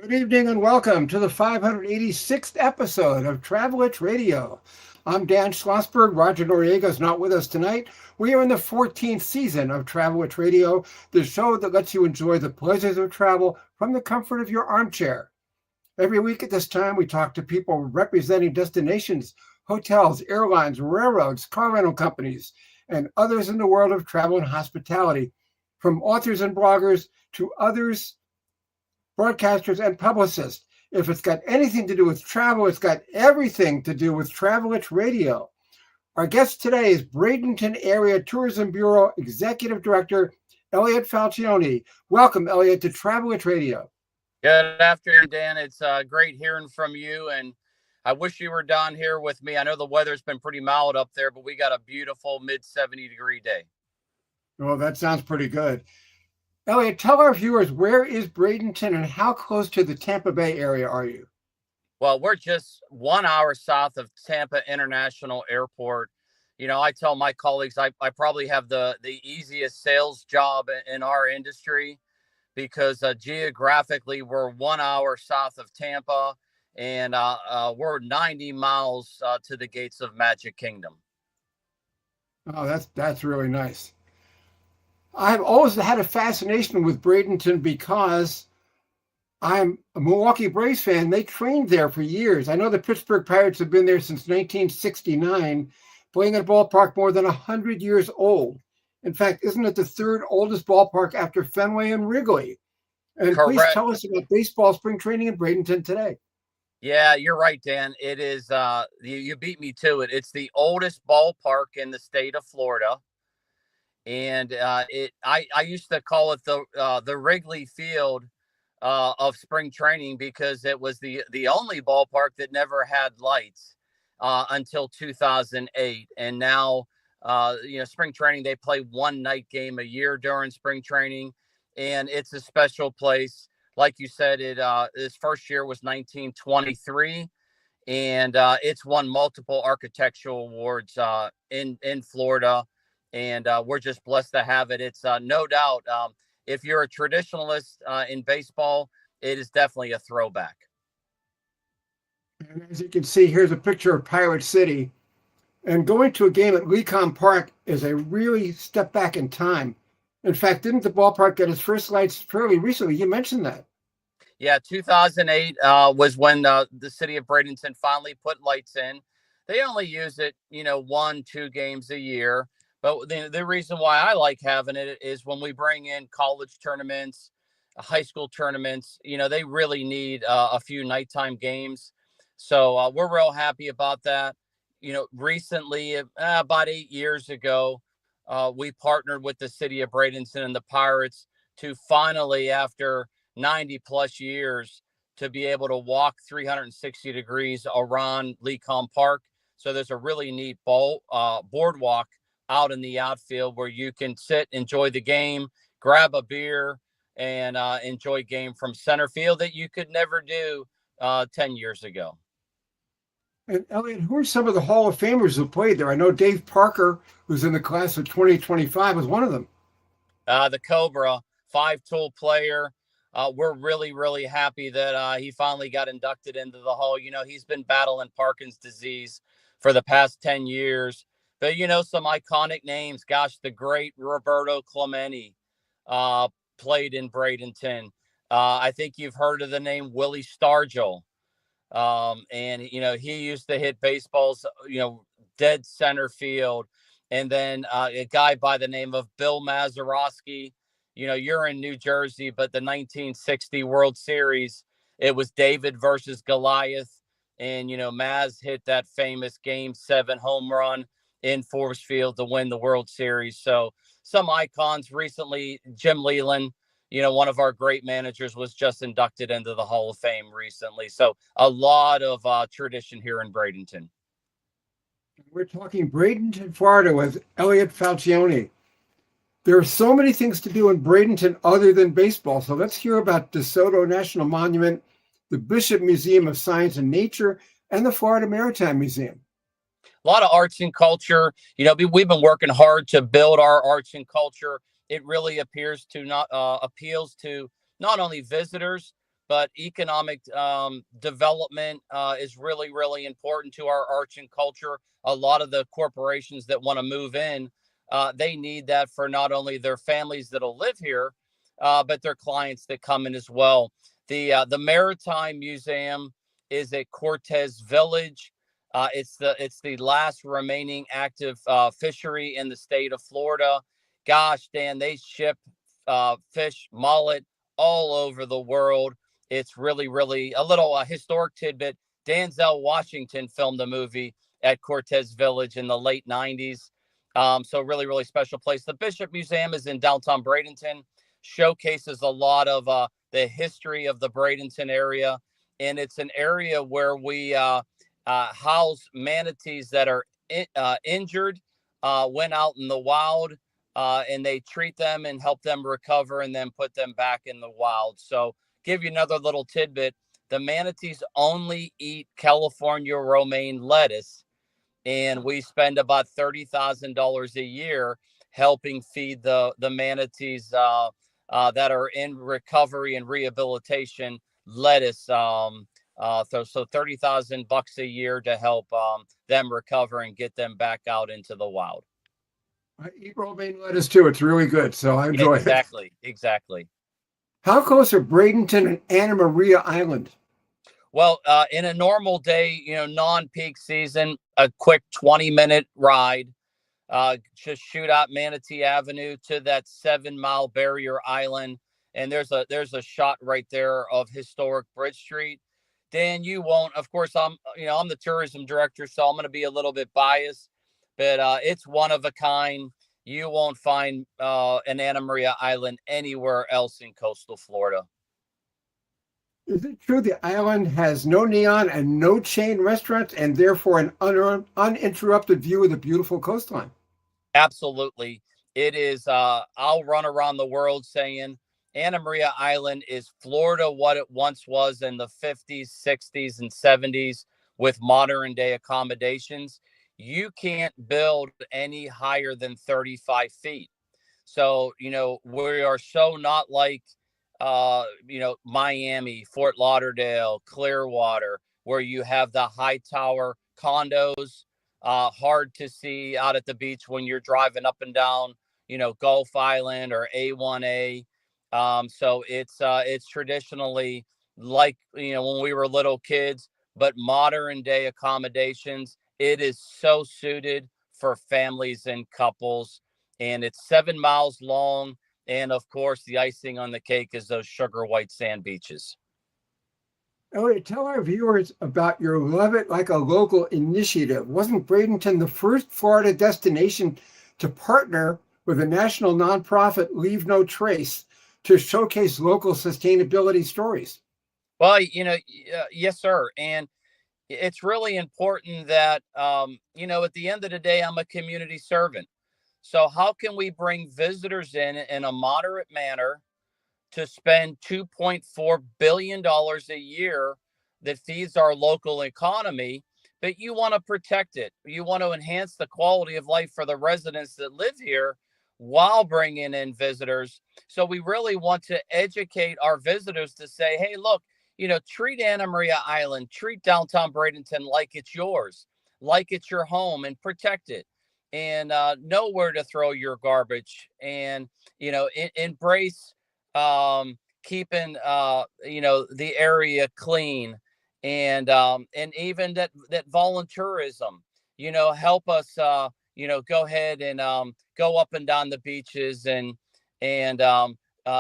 Good evening and welcome to the 586th episode of Travel Itch Radio. I'm Dan Schlossberg. Roger Noriega is not with us tonight. We are in the 14th season of Travel Itch Radio, the show that lets you enjoy the pleasures of travel from the comfort of your armchair. Every week at this time, we talk to people representing destinations, hotels, airlines, railroads, car rental companies, and others in the world of travel and hospitality, from authors and bloggers to others, broadcasters, and publicists. If it's got anything to do with travel, it's got everything to do with Travel Itch Radio. Our guest today is Bradenton Area Tourism Bureau Executive Director, Elliot Falcione. Welcome, Elliot, to Travel Itch Radio. Good afternoon, Dan. It's great hearing from you, and I wish you were down here with me. I know the weather's been pretty mild up there, but we got a beautiful mid-70-degree day. Well, that sounds pretty good. Elliot, tell our viewers, where is Bradenton and how close to the Tampa Bay area are you? Well, we're just 1 hour south of Tampa International Airport. You know, I tell my colleagues I probably have the easiest sales job in our industry because geographically we're 1 hour south of Tampa and we're 90 miles to the gates of Magic Kingdom. Oh, that's really nice. I've always had a fascination with Bradenton because I'm a Milwaukee Braves fan. They trained there for years. I know the Pittsburgh Pirates have been there since 1969, playing at a ballpark more than 100 years old. In fact, isn't it the third oldest ballpark after Fenway and Wrigley? And Correct. Please tell us about baseball spring training in Bradenton today. Yeah, you're right, Dan. It is, you beat me to it. It's the oldest ballpark in the state of Florida. And I used to call it the Wrigley Field of spring training because it was the only ballpark that never had lights until 2008. And now, spring training, they play one night game a year during spring training, and it's a special place. Like you said, its first year was 1923, and it's won multiple architectural awards in Florida. And we're just blessed to have it. It's no doubt, if you're a traditionalist in baseball, it is definitely a throwback. And as you can see, here's a picture of Pirate City. And going to a game at Lecom Park is a really step back in time. In fact, didn't the ballpark get its first lights fairly recently? You mentioned that. Yeah, 2008 was when the city of Bradenton finally put lights in. They only use it, 1-2 games a year. But the reason why I like having it is when we bring in college tournaments, high school tournaments, they really need a few nighttime games. So we're real happy about that. Recently, about 8 years ago, we partnered with the city of Bradenton and the Pirates to finally, after 90 plus years, to be able to walk 360 degrees around Lecom Park. So there's a really neat boardwalk out in the outfield where you can sit, enjoy the game, grab a beer, and enjoy game from center field that you could never do 10 years ago. And Elliot, who are some of the Hall of Famers who played there? I know Dave Parker, who's in the class of 2025, was one of them. The Cobra, 5-tool player. We're really, really happy that he finally got inducted into the Hall. He's been battling Parkinson's disease for the past 10 years. But, some iconic names. Gosh, the great Roberto Clemente played in Bradenton. I think you've heard of the name Willie Stargell. And, he used to hit baseballs, dead center field. And then a guy by the name of Bill Mazeroski. You're in New Jersey, but the 1960 World Series, it was David versus Goliath. And, Maz hit that famous Game 7 home run in Forbes Field to win the World Series. So some icons recently, Jim Leland, one of our great managers, was just inducted into the Hall of Fame recently. So a lot of tradition here in Bradenton. We're talking Bradenton, Florida with Elliot Falcione. There are so many things to do in Bradenton other than baseball. So let's hear about DeSoto National Monument, the Bishop Museum of Science and Nature, and the Florida Maritime Museum. A lot of arts and culture. We've been working hard to build our arts and culture. It really appeals to not only visitors, but economic development is really, really important to our arts and culture. A lot of the corporations that want to move in, they need that for not only their families that'll live here, but their clients that come in as well. The Maritime Museum is at Cortez Village. It's the last remaining active fishery in the state of Florida. Gosh, Dan, they ship fish, mullet all over the world. It's really, really a little historic tidbit. Denzel Washington filmed a movie at Cortez Village in the late 90s. So really, really special place. The Bishop Museum is in downtown Bradenton, showcases a lot of the history of the Bradenton area. And it's an area where we house manatees that are injured, went out in the wild, and they treat them and help them recover and then put them back in the wild. So give you another little tidbit. The manatees only eat California romaine lettuce, and we spend about $30,000 a year helping feed the manatees that are in recovery and rehabilitation lettuce. So $30,000 a year to help them recover and get them back out into the wild. I eat romaine lettuce too. It's really good, so I enjoy it. Exactly. How close are Bradenton and Anna Maria Island? Well, in a normal day, non-peak season, a quick 20-minute ride. Just shoot out Manatee Avenue to that 7-mile barrier island, and there's a shot right there of historic Bridge Street. Dan, you won't. Of course, I'm the tourism director, so I'm going to be a little bit biased, but it's one of a kind. You won't find an Anna Maria Island anywhere else in coastal Florida. Is it true the island has no neon and no chain restaurants, and therefore an uninterrupted view of the beautiful coastline? Absolutely. It is. I'll run around the world saying Anna Maria Island is Florida what it once was in the 50s, 60s, and 70s with modern day accommodations. You can't build any higher than 35 feet. So, we are so not like, Miami, Fort Lauderdale, Clearwater, where you have the high tower condos, hard to see out at the beach when you're driving up and down, Gulf Island or A1A. So it's traditionally like, when we were little kids, but modern day accommodations. It is so suited for families and couples, and it's 7 miles long. And of course, the icing on the cake is those sugar white sand beaches. Elliot, tell our viewers about your Love It Like a Local initiative. Wasn't Bradenton the first Florida destination to partner with a national nonprofit, Leave No Trace, to showcase local sustainability stories? Well, yes, sir. And it's really important that, at the end of the day, I'm a community servant. So how can we bring visitors in a moderate manner to spend $2.4 billion a year that feeds our local economy, but you want to protect it. You want to enhance the quality of life for the residents that live here while bringing in visitors. So we really want to educate our visitors to say, hey, look, treat Anna Maria Island, treat downtown Bradenton like it's yours, like it's your home, and protect it. And know where to throw your garbage, and embrace keeping the area clean, and even that volunteerism. Help us go ahead and go up and down the beaches, and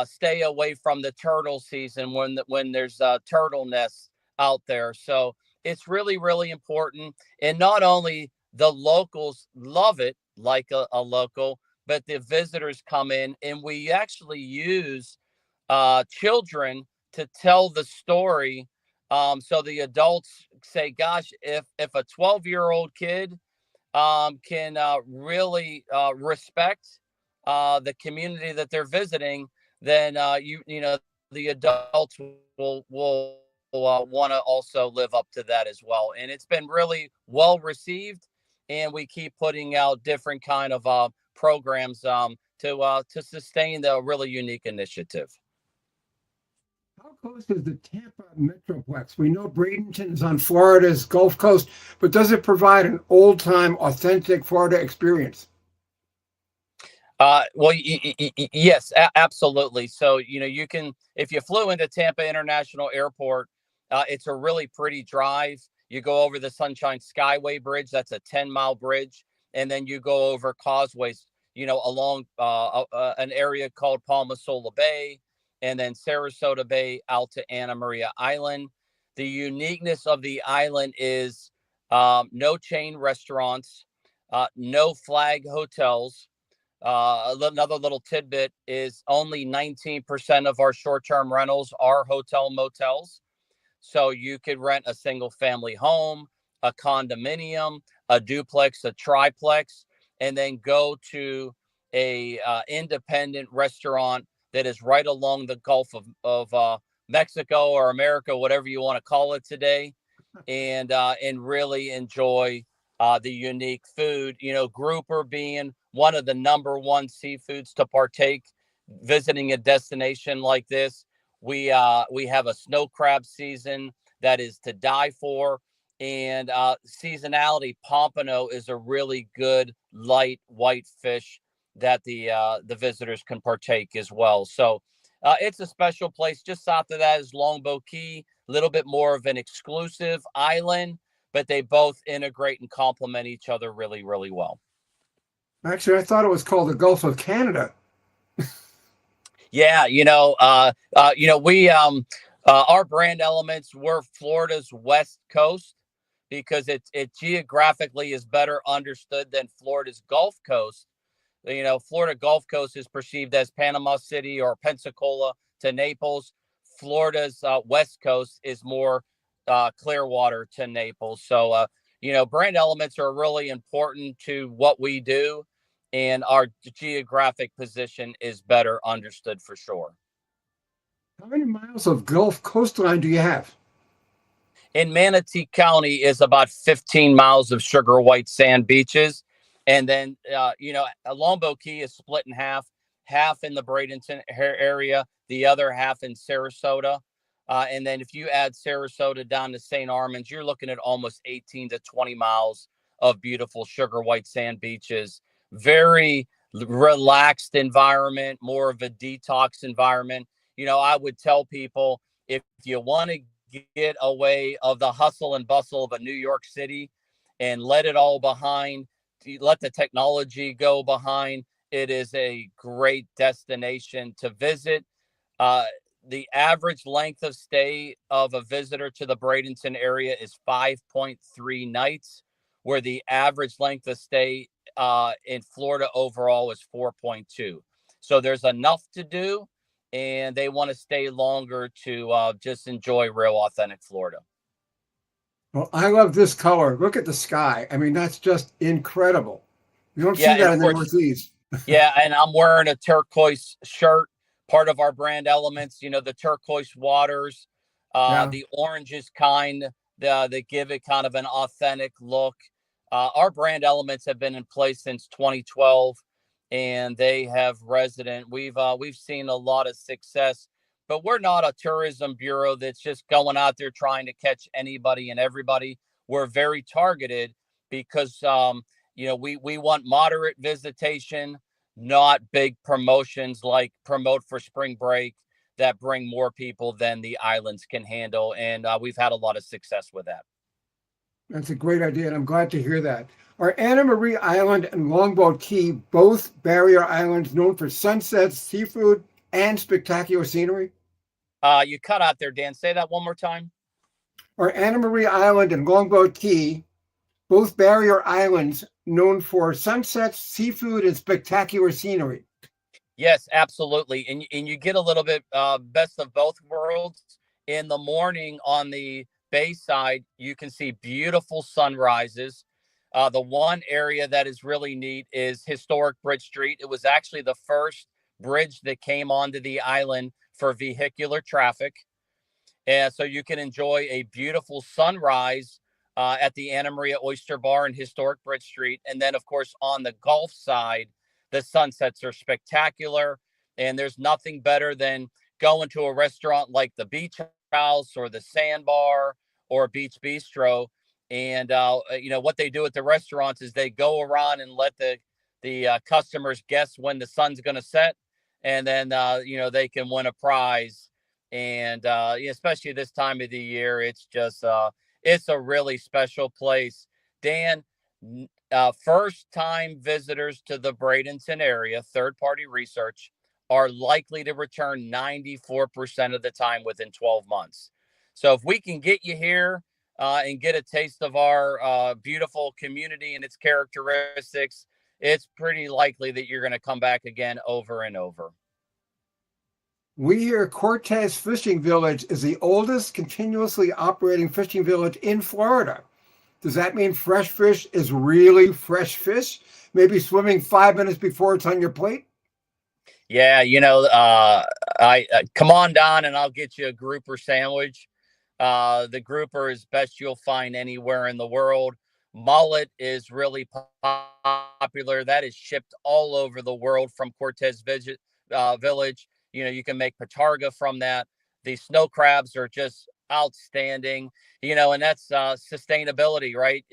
stay away from the turtle season when there's turtle nests out there. So it's really, really important. And not only the locals love it like a local, but the visitors come in, and we actually use children to tell the story. So the adults say, gosh, if a 12-year-old kid can really respect the community that they're visiting, then the adults will want to also live up to that as well. And it's been really well received, and we keep putting out different kind of programs to sustain the really unique initiative. How close is the Tampa Metroplex? We know Bradenton is on Florida's Gulf Coast, but does it provide an old-time, authentic Florida experience? Well, yes, absolutely. So, you can, if you flew into Tampa International Airport, it's a really pretty drive. You go over the Sunshine Skyway Bridge, that's a 10-mile bridge. And then you go over causeways, along an area called Palmasola Bay and then Sarasota Bay out to Anna Maria Island. The uniqueness of the island is no chain restaurants, no flag hotels. Another little tidbit is only 19% of our short-term rentals are hotel motels. So you could rent a single family home, a condominium, a duplex, a triplex, and then go to a independent restaurant that is right along the Gulf of Mexico or America, whatever you want to call it today, and really enjoy the unique food. Grouper being one of the number one seafoods to partake. Visiting a destination like this, we have a snow crab season that is to die for, and seasonality. Pompano is a really good light white fish that the visitors can partake as well. So it's a special place. Just south of that is Longboat Key, a little bit more of an exclusive island, but they both integrate and complement each other really, really well. Actually, I thought it was called the Gulf of Canada. Yeah, we our brand elements were Florida's West Coast because it geographically is better understood than Florida's Gulf Coast. Florida Gulf Coast is perceived as Panama City or Pensacola to Naples. Florida's West Coast is more Clearwater to Naples. So, brand elements are really important to what we do, and our geographic position is better understood for sure. How many miles of Gulf coastline do you have? In Manatee County is about 15 miles of sugar white sand beaches. And then, Longboat Key is split in half in the Bradenton area, the other half in Sarasota. And then if you add Sarasota down to St. Armands, you're looking at almost 18 to 20 miles of beautiful sugar white sand beaches. Very relaxed environment, more of a detox environment. I would tell people, if you want to get away of the hustle and bustle of a New York City and let it all behind, let the technology go behind, it is a great destination to visit. The average length of stay of a visitor to the Bradenton area is 5.3 nights, where the average length of stay in Florida overall is 4.2. So there's enough to do, and they want to stay longer to just enjoy real authentic Florida. Well, I love this color. Look at the sky. I mean, that's just incredible. You don't see that in the Northeast. Yeah, and I'm wearing a turquoise shirt, part of our brand elements, the turquoise waters, the oranges kind, that give it kind of an authentic look. Our brand elements have been in place since 2012, and they have resident. We've seen a lot of success, but we're not a tourism bureau that's just going out there trying to catch anybody and everybody. We're very targeted because we want moderate visitation, not big promotions like Promote for Spring Break that bring more people than the islands can handle. And we've had a lot of success with that. That's a great idea, and I'm glad to hear that. Are Anna Maria Island and Longboat Key both barrier islands known for sunsets, seafood, and spectacular scenery? You cut out there, Dan. Say that one more time. Are Anna Maria Island and Longboat Key both barrier islands known for sunsets, seafood, and spectacular scenery? Yes, absolutely. And you get a little bit best of both worlds. In the morning on the bay side, you can see beautiful sunrises. The one area that is really neat is historic Bridge Street. It was actually the first bridge that came onto the island for vehicular traffic. And so you can enjoy a beautiful sunrise at the Anna Maria Oyster Bar and historic Bridge Street. And then, of course, on the Gulf side, the sunsets are spectacular. And there's nothing better than going to a restaurant like the Beach House or the Sandbar or Beach Bistro. And what they do at the restaurants is they go around and let the customers guess when the sun's going to set, and then they can win a prize. And especially this time of the year, it's a really special place. Dan, first time visitors to the Bradenton area, third party research, are likely to return 94% of the time within 12 months. So if we can get you here and get a taste of our beautiful community and its characteristics, it's pretty likely that you're going to come back again over and over. We hear Cortez Fishing Village is the oldest continuously operating fishing village in Florida. Does that mean fresh fish is really fresh fish? Maybe swimming 5 minutes before it's on your plate? Yeah, I come on down and I'll get you a grouper sandwich. The grouper is best you'll find anywhere in the world. Mullet is really popular. That is shipped all over the world from Cortez Village. You can make patarga from that. The snow crabs are just outstanding, and that's sustainability, right?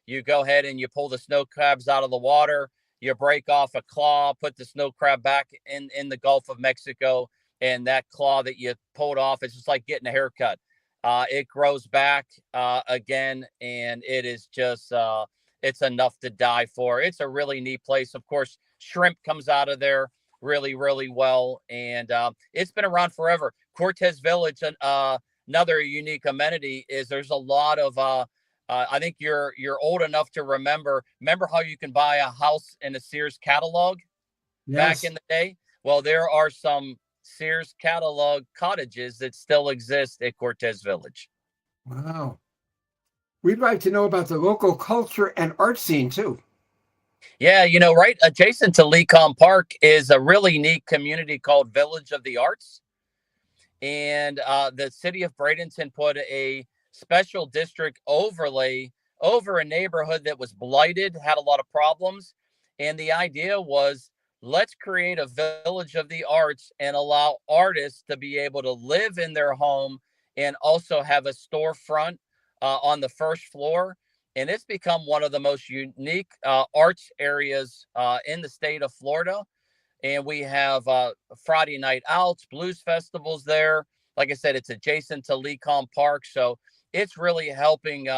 You go ahead and you pull the snow crabs out of the water, you break off a claw, put the snow crab back in the Gulf of Mexico, and that claw that you pulled off, it's just like getting a haircut. It grows back again, and it is just it's enough to die for. It's a really neat place. Of course, shrimp comes out of there really, really well, and it's been around forever. Cortez Village, another unique amenity is there's a lot of I think you're old enough to remember how you can buy a house in a Sears catalog back in the day. Well, there are some Sears catalog cottages that still exist at Cortez Village. Wow. We'd like to know about the local culture and art scene too. Yeah, right adjacent to Lecom Park is a really neat community called Village of the Arts. And the city of Bradenton put a special district overlay over a neighborhood that was blighted, had a lot of problems. And the idea was, let's create a village of the arts and allow artists to be able to live in their home and also have a storefront on the first floor. And it's become one of the most unique arts areas in the state of Florida. And we have Friday night outs, blues festivals there. Like I said, it's adjacent to Lecom Park. So it's really helping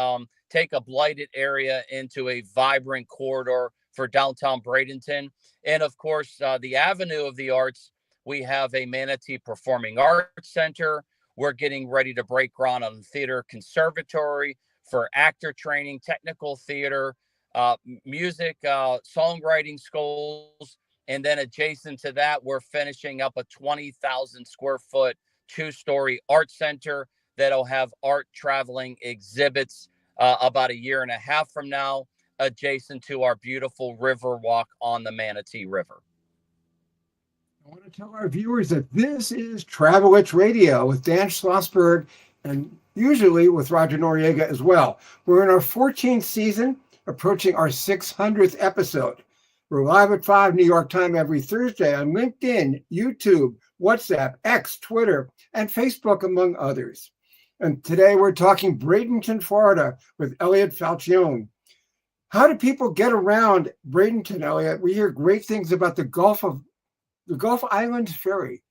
take a blighted area into a vibrant corridor for downtown Bradenton. And of course, the Avenue of the Arts, we have a Manatee Performing Arts Center. We're getting ready to break ground on the Theater Conservatory for actor training, technical theater, music, songwriting schools. And then adjacent to that, we're finishing up a 20,000 square foot, 2-story art center that'll have art traveling exhibits about a year and a half from now, adjacent to our beautiful river walk on the Manatee River. I want to tell our viewers that this is Travel-Rich Radio with Dan Schlossberg and usually with Roger Noriega as well. We're in our 14th season, approaching our 600th episode. We're live at 5 New York time every Thursday on LinkedIn, YouTube, WhatsApp, X, Twitter, and Facebook, among others. And today we're talking Bradenton, Florida with Elliot Falcione. How do people get around Bradenton, Elliot? We hear great things about the Gulf Islands Ferry.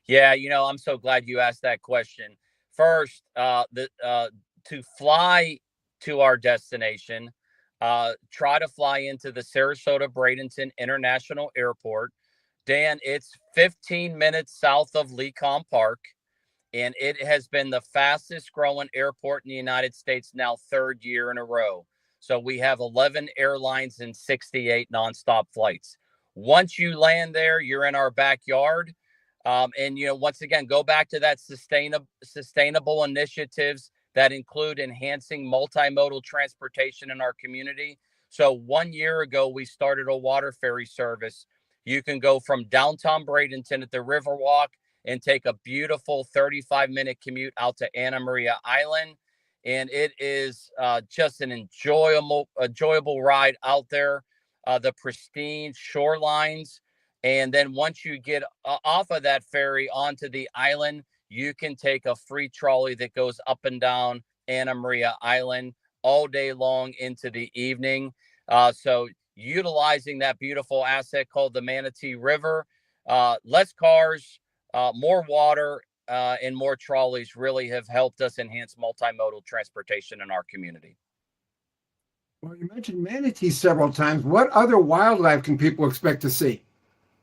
Yeah, I'm so glad you asked that question. First, to fly to our destination, try to fly into the Sarasota Bradenton International Airport. Dan, it's 15 minutes south of Lecom Park, and it has been the fastest growing airport in the United States now, 3rd year in a row. So we have 11 airlines and 68 nonstop flights. Once you land there, you're in our backyard. And, once again, go back to that sustainable initiatives that include enhancing multimodal transportation in our community. So 1 year ago, we started a water ferry service. You can go from downtown Bradenton at the Riverwalk and take a beautiful 35-minute commute out to Anna Maria Island. And it is just an enjoyable ride out there. The pristine shorelines And then once you get off of that ferry onto the island, you can take a free trolley that goes up and down Anna Maria Island all day long into the evening. So utilizing that beautiful asset called the Manatee River, less cars, more water, and more trolleys really have helped us enhance multimodal transportation in our community. Well, you mentioned manatees several times. What other wildlife can people expect to see?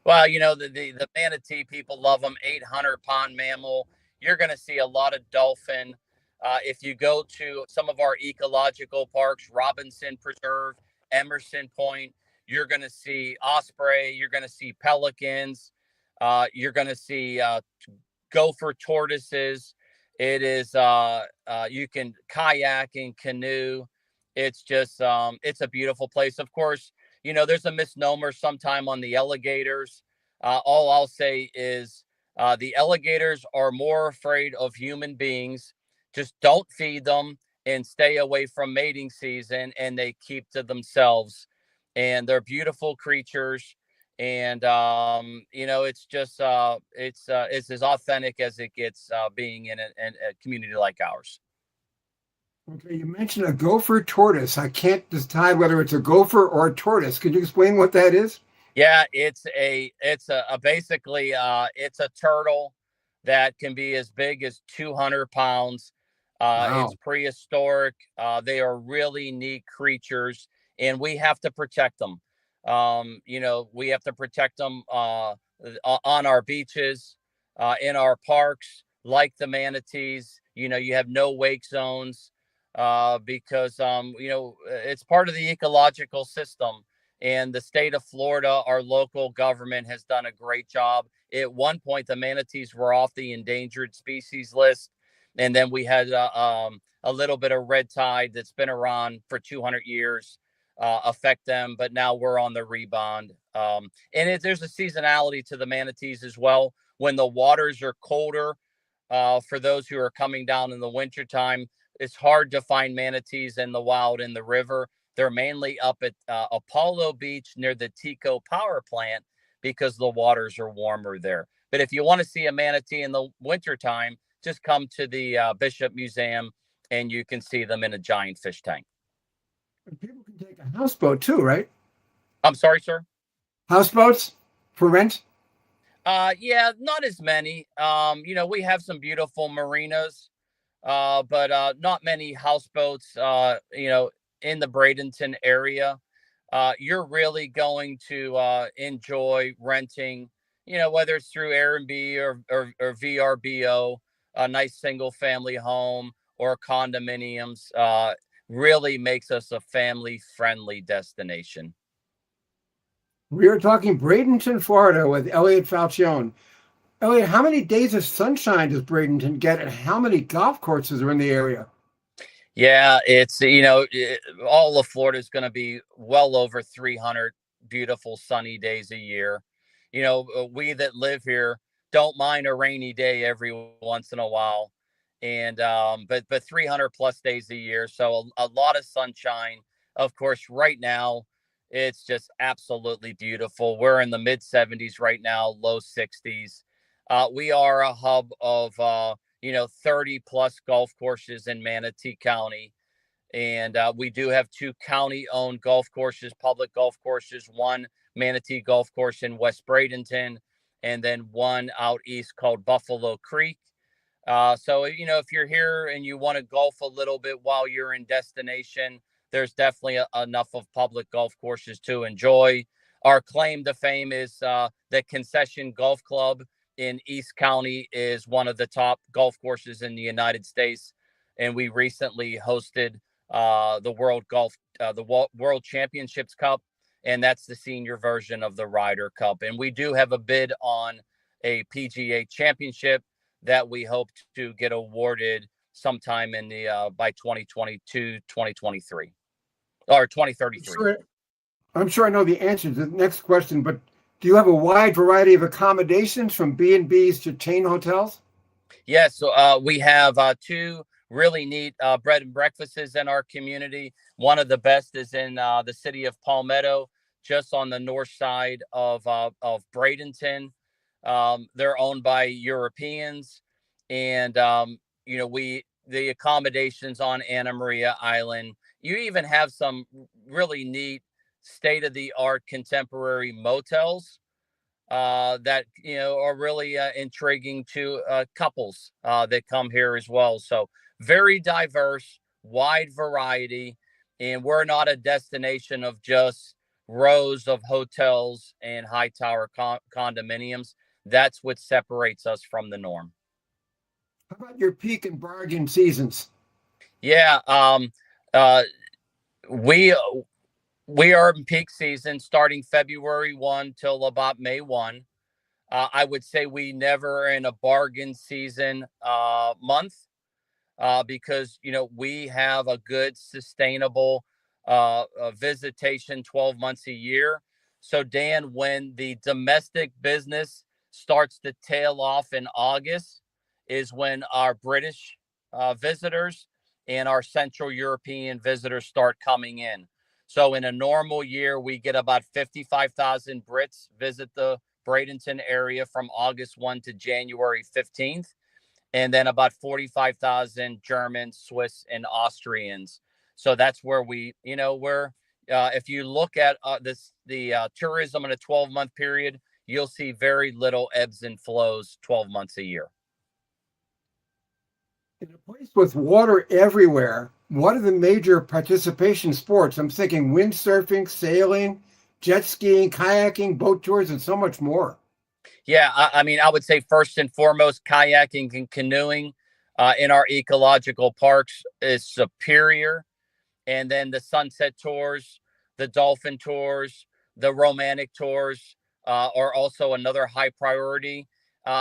Well, the manatee, people love them. 800-pound mammal. You're going to see a lot of dolphin. If you go to some of our ecological parks, Robinson Preserve, Emerson Point, you're going to see osprey. You're going to see pelicans. You're going to see gopher tortoises. It is you can kayak and canoe. It's just it's a beautiful place. Of course, there's a misnomer sometime on the alligators. All I'll say is the alligators are more afraid of human beings. Just don't feed them and stay away from mating season, and they keep to themselves. And they're beautiful creatures. And it's just it's as authentic as it gets being in a community like ours. Okay, you mentioned a gopher tortoise. I can't decide whether it's a gopher or a tortoise. Could you explain what that is? Yeah, it's a basically it's a turtle that can be as big as 200 pounds. It's Wow. prehistoric. They are really neat creatures, and we have to protect them. We have to protect them on our beaches, in our parks, like the manatees. You have no wake zones because it's part of the ecological system. And the state of Florida, our local government has done a great job. At one point, the manatees were off the endangered species list. And then we had a little bit of red tide that's been around for 200 years affect them. But now we're on the rebound. There's a seasonality to the manatees as well. When the waters are colder, for those who are coming down in the wintertime, it's hard to find manatees in the wild in the river. They're mainly up at Apollo Beach near the Tico power plant because the waters are warmer there. But if you want to see a manatee in the wintertime, just come to the Bishop Museum and you can see them in a giant fish tank. And people can take a houseboat too, right? I'm sorry, sir? Houseboats for rent? Yeah, not as many. We have some beautiful marinas, but not many houseboats, in the Bradenton area. You're really going to enjoy renting, whether it's through Airbnb or VRBO, a nice single family home or condominiums. Really makes us a family friendly destination. We are talking Bradenton, Florida with Elliot Falcione. Elliot, how many days of sunshine does Bradenton get and how many golf courses are in the area? Yeah, it's all of Florida is going to be well over 300 beautiful sunny days a year. We that live here don't mind a rainy day every once in a while, and but 300 plus days a year, so a lot of sunshine. Of course, right now it's just absolutely beautiful. We're in the mid 70s right now, low 60s. We are a hub of 30 plus golf courses in Manatee County. And we do have two county owned golf courses, public golf courses, one Manatee Golf Course in West Bradenton, and then one out east called Buffalo Creek. So, if you're here and you want to golf a little bit while you're in destination, there's definitely enough of public golf courses to enjoy. Our claim to fame is the Concession Golf Club in East County is one of the top golf courses in the United States. And we recently hosted the World Championships Cup, and that's the senior version of the Ryder Cup. And we do have a bid on a PGA Championship that we hope to get awarded sometime in the by 2022, 2023, or 2033. I'm sure I know the answer to the next question, but do you have a wide variety of accommodations from B&Bs to chain hotels? Yes, so we have two really neat bread and breakfasts in our community. One of the best is in the city of Palmetto. just on the north side of Bradenton. They're owned by Europeans, and the accommodations on Anna Maria Island. You even have some really neat state of the art contemporary motels that are really intriguing to couples that come here as well. So very diverse, wide variety, and we're not a destination of just rows of hotels and high tower condominiums. That's what separates us from the norm. How about your peak and bargain seasons? Yeah, uh, we we are in peak season starting February 1 till about May 1. I would say we never in a bargain season month because we have a good sustainable visitation 12 months a year. So Dan, when the domestic business starts to tail off in August, is when our British visitors and our Central European visitors start coming in. So in a normal year, we get about 55,000 Brits visit the Bradenton area from August 1 to January 15th, and then about 45,000 Germans, Swiss, and Austrians. So that's where if you look at the tourism in a 12-month period, you'll see very little ebbs and flows 12 months a year. In a place with water everywhere, what are the major participation sports? I'm thinking windsurfing, sailing, jet skiing, kayaking, boat tours, and so much more. Yeah, I mean, I would say first and foremost, kayaking and canoeing in our ecological parks is superior. And then the sunset tours, the dolphin tours, the romantic tours are also another high priority.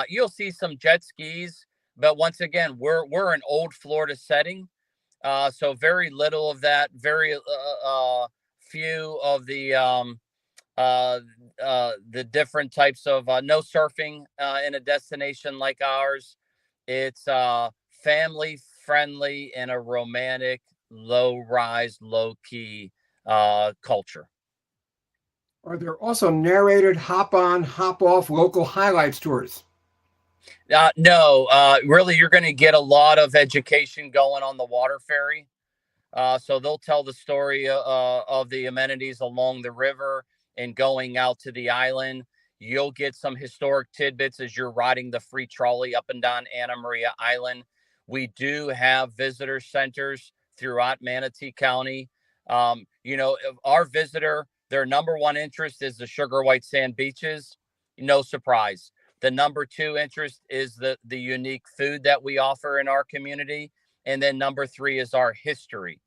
You'll see some jet skis, but once again, we're an old Florida setting, so very little of that. Very few of the different types of no surfing in a destination like ours. It's family friendly and a romantic, low rise, low key culture. Are there also narrated hop on, hop off local highlights tours? No, really, you're going to get a lot of education going on the water ferry. So they'll tell the story of the amenities along the river and going out to the island. You'll get some historic tidbits as you're riding the free trolley up and down Anna Maria Island. We do have visitor centers throughout Manatee County. Our visitor, their number one interest is the Sugar White Sand beaches. No surprise. The number two interest is the unique food that we offer in our community. And then number three is our history.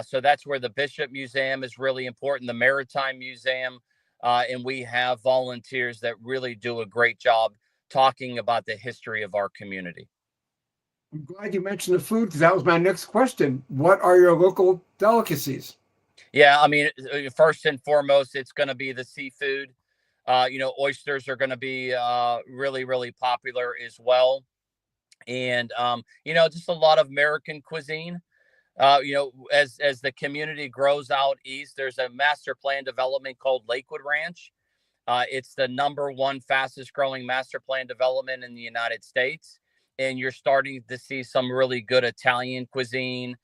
So that's where the Bishop Museum is really important, the Maritime Museum. And we have volunteers that really do a great job talking about the history of our community. I'm glad you mentioned the food because that was my next question. What are your local delicacies? Yeah, I mean, first and foremost, it's going to be the seafood. Oysters are going to be really, really popular as well. And, just a lot of American cuisine. As the community grows out east, there's a master plan development called Lakewood Ranch. It's the number one fastest growing master plan development in the United States. And you're starting to see some really good Italian cuisine,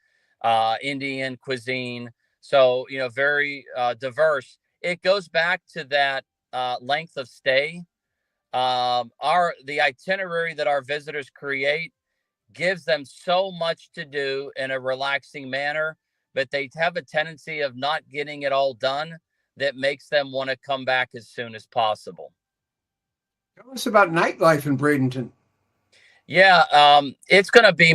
Indian cuisine. So, very diverse. It goes back to that length of stay. The itinerary that our visitors create gives them so much to do in a relaxing manner, but they have a tendency of not getting it all done that makes them want to come back as soon as possible. Tell us about nightlife in Bradenton. Yeah, it's going to be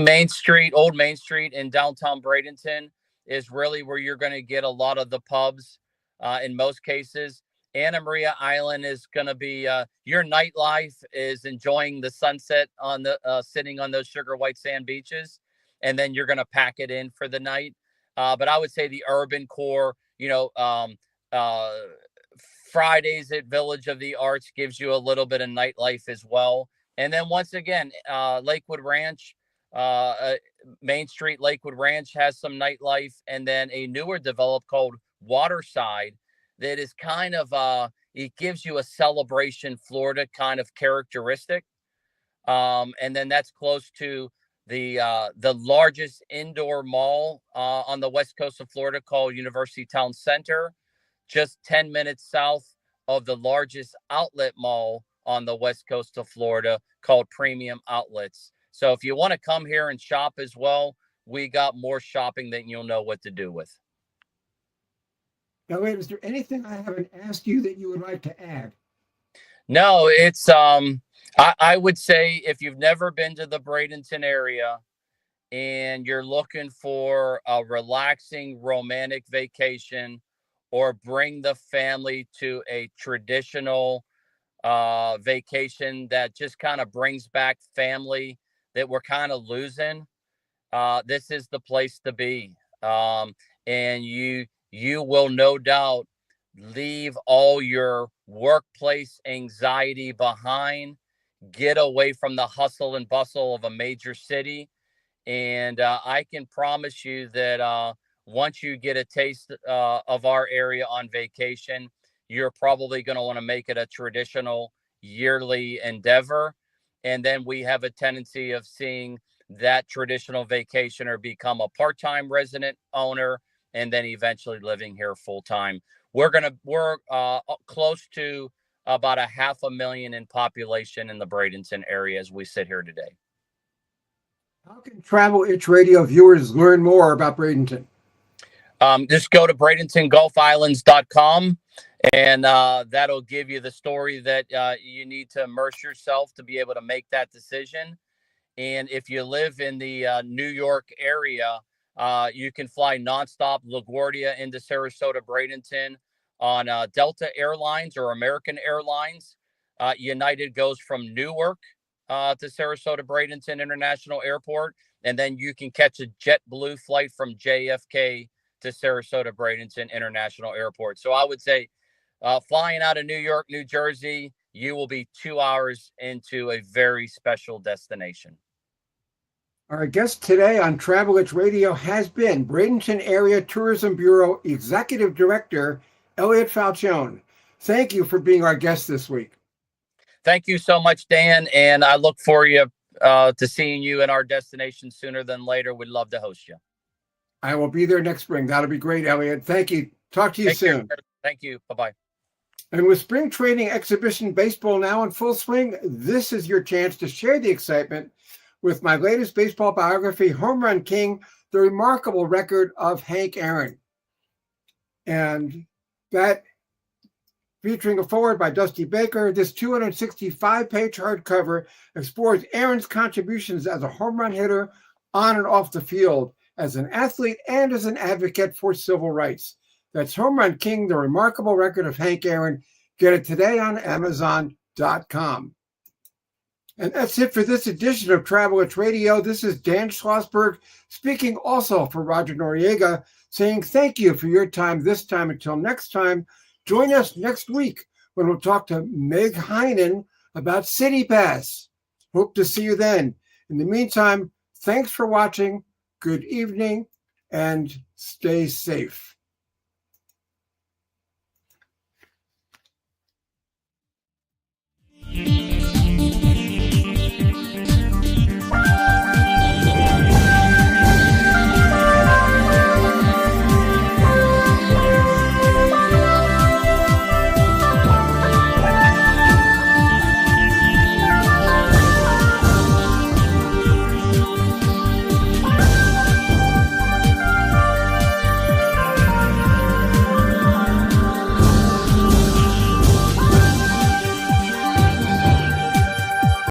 Old Main Street in downtown Bradenton is really where you're going to get a lot of the pubs in most cases. Anna Maria Island is going to be your nightlife is enjoying the sunset on the sitting on those sugar white sand beaches, and then you're going to pack it in for the night. But I would say the urban core, Fridays at Village of the Arts gives you a little bit of nightlife as well. And then once again, Lakewood Ranch, Main Street Lakewood Ranch has some nightlife, and then a newer develop called Waterside that is kind of it gives you a Celebration, Florida kind of characteristic. And then that's close to the largest indoor mall on the west coast of Florida called University Town Center, just 10 minutes south of the largest outlet mall on the west coast of Florida called Premium Outlets. So if you want to come here and shop as well, we got more shopping than you'll know what to do with. Elliot, is there anything I haven't asked you that you would like to add? No, it's I would say if you've never been to the Bradenton area and you're looking for a relaxing romantic vacation, or bring the family to a traditional vacation that just kind of brings back family that we're kind of losing, this is the place to be. And you will no doubt leave all your workplace anxiety behind, get away from the hustle and bustle of a major city. And I can promise you that once you get a taste of our area on vacation, you're probably going to want to make it a traditional yearly endeavor. And then we have a tendency of seeing that traditional vacationer become a part-time resident owner and then eventually living here full-time. We're close to about 500,000 in population in the Bradenton area as we sit here today. How can Travel Itch Radio viewers learn more about Bradenton? Just go to BradentonGulfIslands.com, and that'll give you the story that you need to immerse yourself to be able to make that decision. And if you live in the New York area, you can fly nonstop LaGuardia into Sarasota, Bradenton on Delta Airlines or American Airlines. United goes from Newark to Sarasota Bradenton International Airport, and then you can catch a JetBlue flight from JFK to Sarasota Bradenton International Airport. So I would say flying out of New York, New Jersey, you will be 2 hours into a very special destination. Our guest today on Travel Itch Radio has been Bradenton Area Tourism Bureau Executive Director Elliot Falcione. Thank you for being our guest this week. Thank you so much, Dan, and I look forward to seeing you in our destination sooner than later. We'd love to host you. I will be there next spring. That'll be great, Elliot. Thank you. Talk to you soon. Care. Thank you. Bye-bye. And with spring training exhibition baseball now in full swing, this is your chance to share the excitement with my latest baseball biography, Home Run King, The Remarkable Record of Hank Aaron. And that, featuring a foreword by Dusty Baker, this 265-page hardcover explores Aaron's contributions as a home run hitter on and off the field, as an athlete, and as an advocate for civil rights. That's Home Run King, The Remarkable Record of Hank Aaron. Get it today on Amazon.com. And that's it for this edition of Travel Itch Radio. This is Dan Schlossberg speaking also for Roger Noriega, saying thank you for your time this time. Until next time, join us next week when we'll talk to Meg Heinen about City Pass. Hope to see you then. In the meantime, thanks for watching. Good evening and stay safe. Mm-hmm.